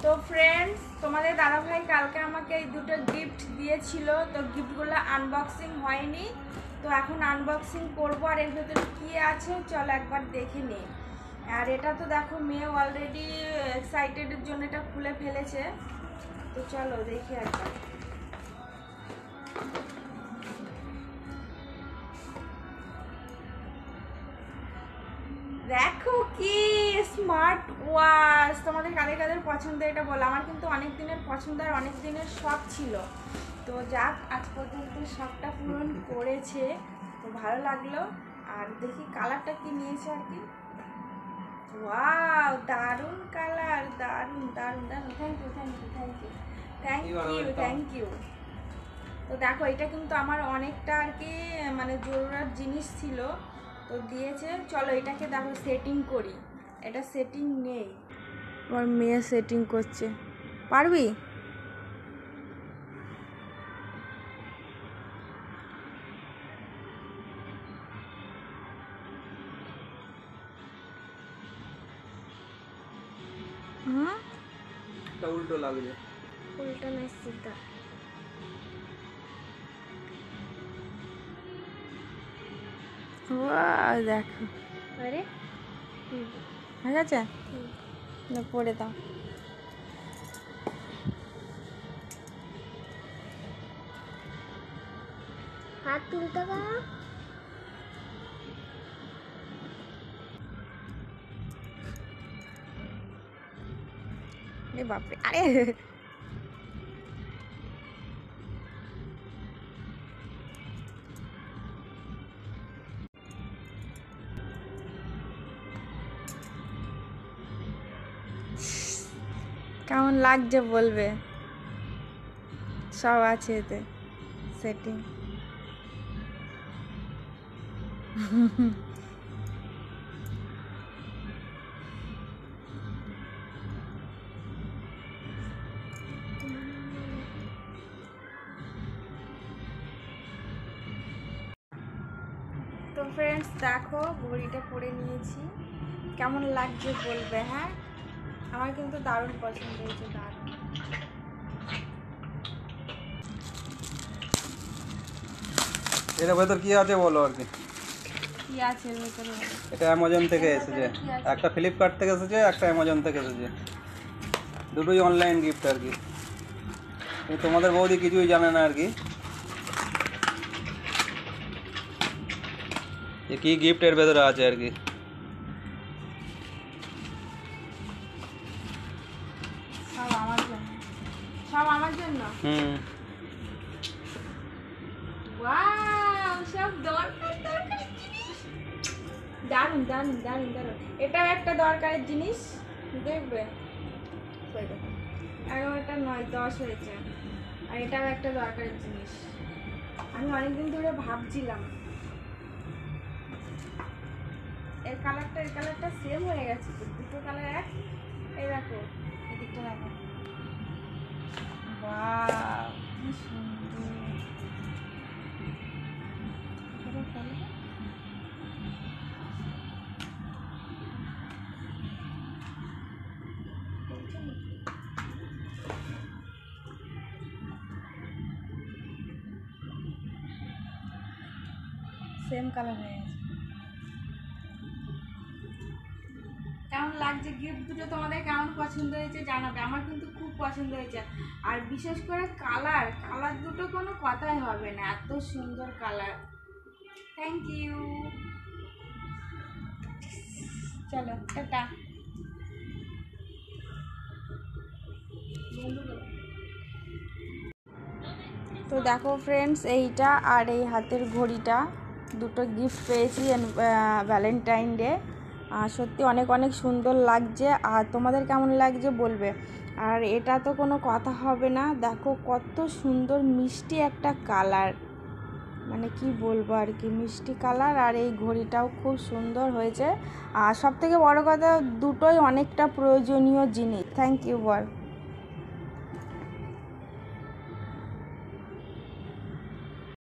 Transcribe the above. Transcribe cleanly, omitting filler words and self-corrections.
তো ফ্রেন্ডস, তোমাদের দাদাভাই কালকে আমাকে এই দুটো গিফট দিয়েছিল। তো গিফটগুলো আনবক্সিং হয়নি, তো এখন আনবক্সিং করবো। আর এর ভেতরে কী আছে চলো একবার দেখে নিই। আর এটা তো দেখো মেয়ে অলরেডি এক্সাইটেডের জন্য এটা খুলে ফেলেছে। তো চলো দেখি একবার। দেখো কি স্মার্ট ওয়াচ। তোমাদের কাদের কাদের পছন্দ এটা বলো। আমার কিন্তু অনেক দিনের পছন্দ আর অনেক দিনের শখ ছিল। তো যাক, আজ পর্যন্ত শখটা পূরণ করেছে, তো ভালো লাগলো। আর দেখি কালারটা কি নিয়েছে আর কি। ওয়াও, দারুণ কালার, দারুণ দারুণ দারুণ। Thank you thank you thank you thank you thank you. তো দেখো এটা কিন্তু আমার অনেকটা আর কি মানে জরুরত জিনিস ছিল, তো দিয়েছে। চলো এটাকে দেখো সেটিং করি। এটা সেটিং নেই, আমার মেয়ে সেটিং করছে। পারবি? হুম, উল্টো লাগছে। উল্টো না সিধা। ওয়াও দেখো, আরে হয়ে গেছে না, পড়ে দাও। হাত তুলতে পারো? এ বাপরে, আরে কেমন লাগছে বলবে। সব আছে এতে সেটিং। তো ফ্রেন্ডস দেখো, ঘড়িটা পরে নিয়েছি, কেমন লাগছে বলবে। হ্যাঁ, আমার কিন্তু দারুণ পছন্দ হয়েছে, দারুণ। এর ভেতর কি আছে বলো আর কি। কি আছে এর ভেতরে? এটা অ্যামাজন থেকে এসেছে, একটা ফ্লিপকার্ট থেকে এসেছে, একটা অ্যামাজন থেকে এসেছে। দুটোই অনলাইন গিফট আর কি। তোমাদের বৌদি কিছুই জানে না আর কি, যে কি গিফট এর ভেতরে আছে আর কি। সব আমার জন্য, সব আমার জন্য। ওয়াও, সব দরকার দরকারি জিনিস। দারুণ দারুণ দারুণ দারুণ। এটাও একটা দরকারের জিনিস, দেখবে। 11টা 9 10 হয়েছে। আর এটাও একটা দরকারের জিনিস। আমি অনেকদিন ধরে ভাবছিলাম, এর কালারটা সেম হয়ে গেছে তো, দুটো কালার এক। এই দেখো, এদিকটা দেখো। ওয়াও, কি সুন্দর। সেম কালার হয়ে গেছে। কেমন লাগছে গিফট দুটো? তোমাদের কেমন পছন্দ হয়েছে জানাবে। আমার কিন্তু খুব পছন্দ হয়েছে। আর বিশেষ করে কালার দুটো কোনো কথাই হবে না, এত সুন্দর কালার। Thank you. চলো টাটা। তো দেখো ফ্রেন্ডস, এইটা আর এই হাতের ঘড়িটা দুটো গিফট পেয়েছি ভ্যালেন্টাইন ডে। সত্যি অনেক অনেক সুন্দর লাগছে। আর তোমাদের কেমন লাগছে বলবে। আর এটা তো কোনো কথা হবে না, দেখো কত সুন্দর মিষ্টি একটা কালার, মানে কি বলবো আর কি, মিষ্টি কালার। আর এই ঘড়িটাও খুব সুন্দর হয়েছে। আর সবথেকে বড় কথা, দুটোই অনেকটা প্রয়োজনীয় জিনিস। Thank you ball.